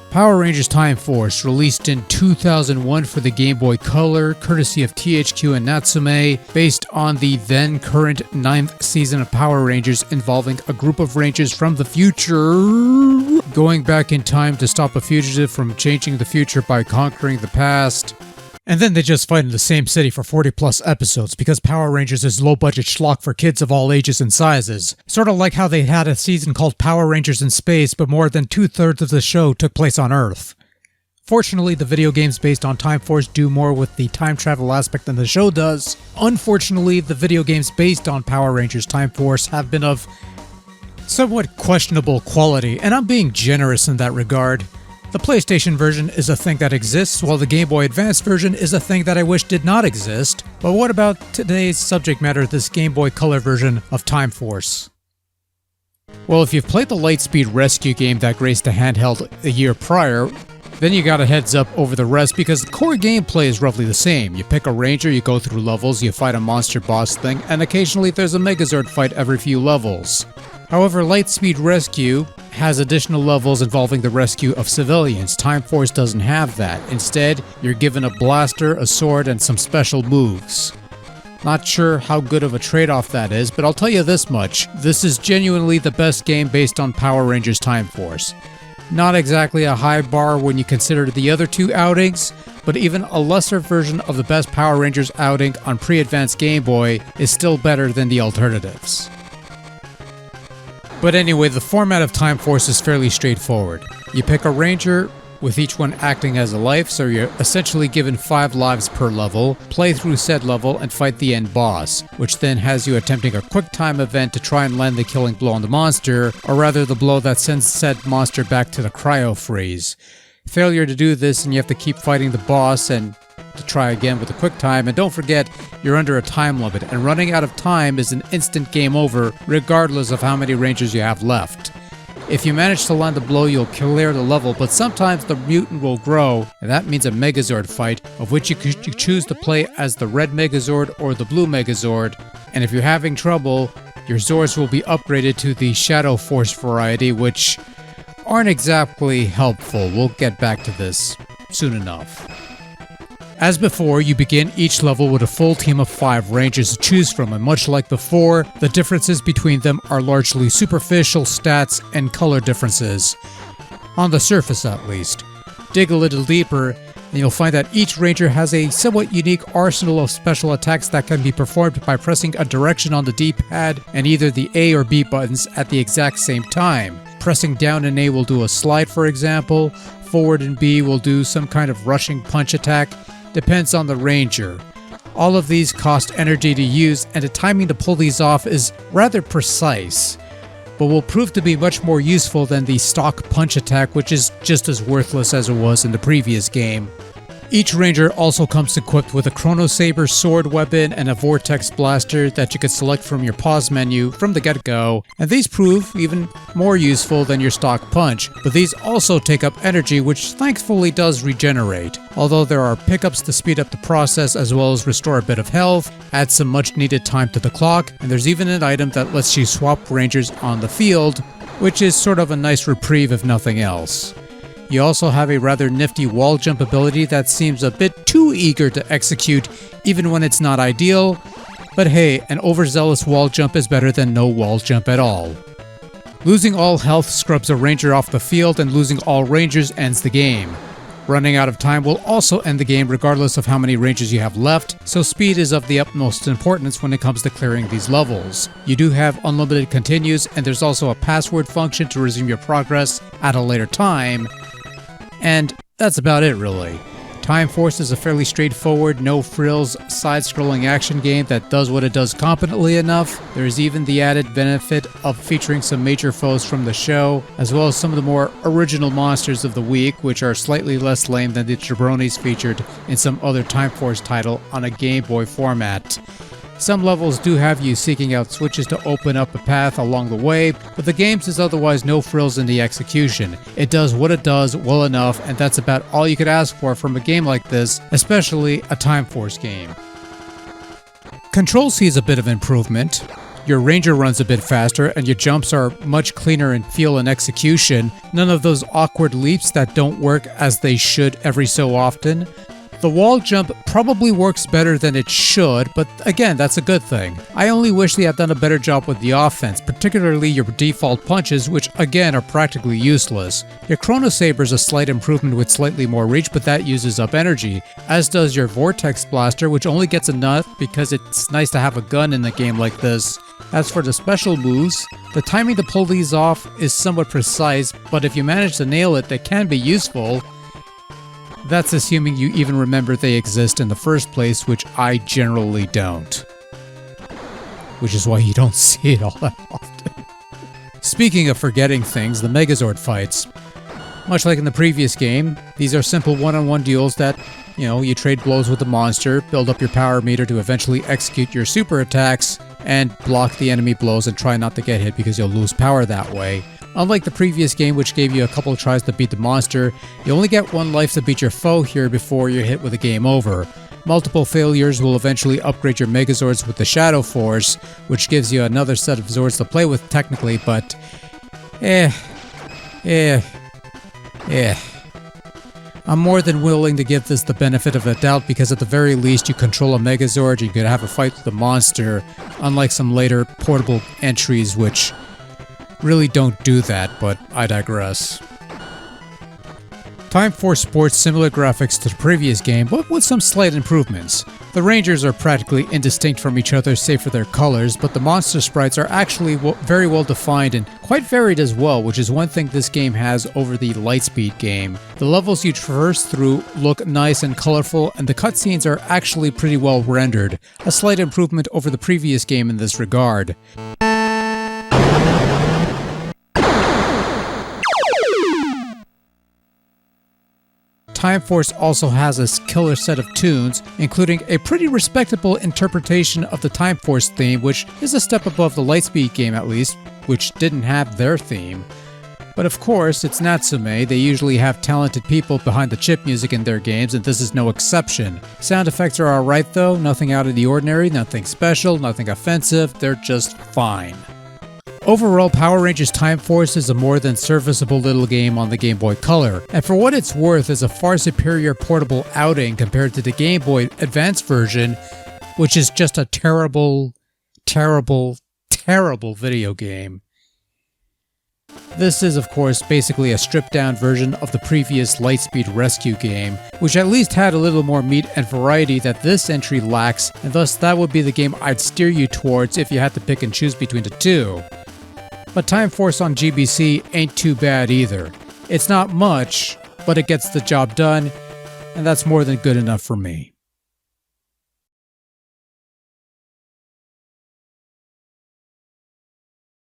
Power Rangers Time Force, released in 2001 for the Game Boy Color, courtesy of THQ and Natsume, based on the then current 9th season of Power Rangers, involving a group of Rangers from the future going back in time to stop a fugitive from changing the future by conquering the past. And then they just fight in the same city for 40 plus episodes because Power Rangers is low budget schlock for kids of all ages and sizes. Sort of like how they had a season called Power Rangers in Space, but more than 2/3 of the show took place on Earth. Fortunately, the video games based on Time Force do more with the time travel aspect than the show does. Unfortunately, the video games based on Power Rangers Time Force have been of somewhat questionable quality, and I'm being generous in that regard. The PlayStation version is a thing that exists, while the Game Boy Advance version is a thing that I wish did not exist. But what about today's subject matter, this Game Boy Color version of Time Force? Well, if you've played the Lightspeed Rescue game that graced the handheld a year prior, then you got a heads up over the rest because the core gameplay is roughly the same. You pick a ranger, you go through levels, you fight a monster boss thing, and occasionally there's a Megazord fight every few levels. However, Lightspeed Rescue has additional levels involving the rescue of civilians. Time Force doesn't have that. Instead, you're given a blaster, a sword, and some special moves. Not sure how good of a trade-off that is, but I'll tell you this much. This is genuinely the best game based on Power Rangers Time Force. Not exactly a high bar when you consider the other two outings, but even a lesser version of the best Power Rangers outing on pre-advanced Game Boy is still better than the alternatives. But anyway, the format of Time Force is fairly straightforward. You pick a ranger, with each one acting as a life, so you're essentially given 5 lives per level, play through said level, and fight the end boss, which then has you attempting a quick time event to try and land the killing blow on the monster, or rather the blow that sends said monster back to the cryo freeze. Failure to do this and you have to keep fighting the boss and to try again with a quick time, and don't forget, you're under a time limit, and running out of time is an instant game over regardless of how many rangers you have left. If you manage to land the blow, you'll clear the level, but sometimes the mutant will grow, and that means a Megazord fight, of which you choose to play as the red Megazord or the blue Megazord, and if you're having trouble, your Zords will be upgraded to the Shadow Force variety, which aren't exactly helpful. We'll get back to this soon enough. As before, you begin each level with a full team of 5 rangers to choose from, and much like before, the differences between them are largely superficial stats and color differences. On the surface, at least. Dig a little deeper, and you'll find that each ranger has a somewhat unique arsenal of special attacks that can be performed by pressing a direction on the D-pad and either the A or B buttons at the exact same time. Pressing down and A will do a slide, for example. Forward and B will do some kind of rushing punch attack. Depends on the ranger. All of these cost energy to use, and the timing to pull these off is rather precise, but will prove to be much more useful than the stock punch attack, which is just as worthless as it was in the previous game. Each ranger also comes equipped with a Chrono Saber sword weapon and a Vortex blaster that you can select from your pause menu from the get-go, and these prove even more useful than your stock punch, but these also take up energy, which thankfully does regenerate, although there are pickups to speed up the process as well as restore a bit of health, add some much needed time to the clock, and there's even an item that lets you swap rangers on the field, which is sort of a nice reprieve if nothing else. You also have a rather nifty wall jump ability that seems a bit too eager to execute even when it's not ideal, but hey, an overzealous wall jump is better than no wall jump at all. Losing all health scrubs a ranger off the field, and losing all rangers ends the game. Running out of time will also end the game regardless of how many rangers you have left, so speed is of the utmost importance when it comes to clearing these levels. You do have unlimited continues, and there's also a password function to resume your progress at a later time. And that's about it, really. Time Force is a fairly straightforward, no-frills, side-scrolling action game that does what it does competently enough. There is even the added benefit of featuring some major foes from the show, as well as some of the more original monsters of the week, which are slightly less lame than the jabronis featured in some other Time Force title on a Game Boy format. Some levels do have you seeking out switches to open up a path along the way, but the game's is otherwise no frills in the execution. It does what it does well enough, and that's about all you could ask for from a game like this, especially a Time Force game. Control sees a bit of improvement. Your ranger runs a bit faster, and your jumps are much cleaner in feel and execution. None of those awkward leaps that don't work as they should every so often. The wall jump probably works better than it should, but again, that's a good thing. I only wish they had done a better job with the offense, particularly your default punches, which again are practically useless. Your Chrono Saber is a slight improvement with slightly more reach, but that uses up energy, as does your Vortex Blaster, which only gets a nut because it's nice to have a gun in a game like this. As for the special moves, the timing to pull these off is somewhat precise, but if you manage to nail it, they can be useful. That's assuming you even remember they exist in the first place, which I generally don't. Which is why you don't see it all that often. Speaking of forgetting things, the Megazord fights. Much like in the previous game, these are simple one-on-one duels that, you trade blows with the monster, build up your power meter to eventually execute your super attacks, and block the enemy blows and try not to get hit because you'll lose power that way. Unlike the previous game, which gave you a couple of tries to beat the monster, you only get one life to beat your foe here before you're hit with a game over. Multiple failures will eventually upgrade your Megazords with the Shadow Force, which gives you another set of Zords to play with technically, but I'm more than willing to give this the benefit of the doubt because at the very least you control a Megazord, you could have a fight with the monster, unlike some later portable entries which really don't do that, but I digress. Time Force sports similar graphics to the previous game, but with some slight improvements. The Rangers are practically indistinct from each other save for their colors, but the monster sprites are actually very well defined and quite varied as well, which is one thing this game has over the Lightspeed game. The levels you traverse through look nice and colorful, and the cutscenes are actually pretty well rendered, a slight improvement over the previous game in this regard. Time Force also has a killer set of tunes, including a pretty respectable interpretation of the Time Force theme, which is a step above the Lightspeed game at least, which didn't have their theme. But of course, it's Natsume. They usually have talented people behind the chip music in their games, and this is no exception. Sound effects are alright though, nothing out of the ordinary, nothing special, nothing offensive, they're just fine. Overall, Power Rangers Time Force is a more than serviceable little game on the Game Boy Color, and for what it's worth is a far superior portable outing compared to the Game Boy Advance version, which is just a terrible, terrible, terrible video game. This is, of course, basically a stripped-down version of the previous Lightspeed Rescue game, which at least had a little more meat and variety that this entry lacks, and thus that would be the game I'd steer you towards if you had to pick and choose between the two. But Time Force on GBC ain't too bad either. It's not much, but it gets the job done, and that's more than good enough for me.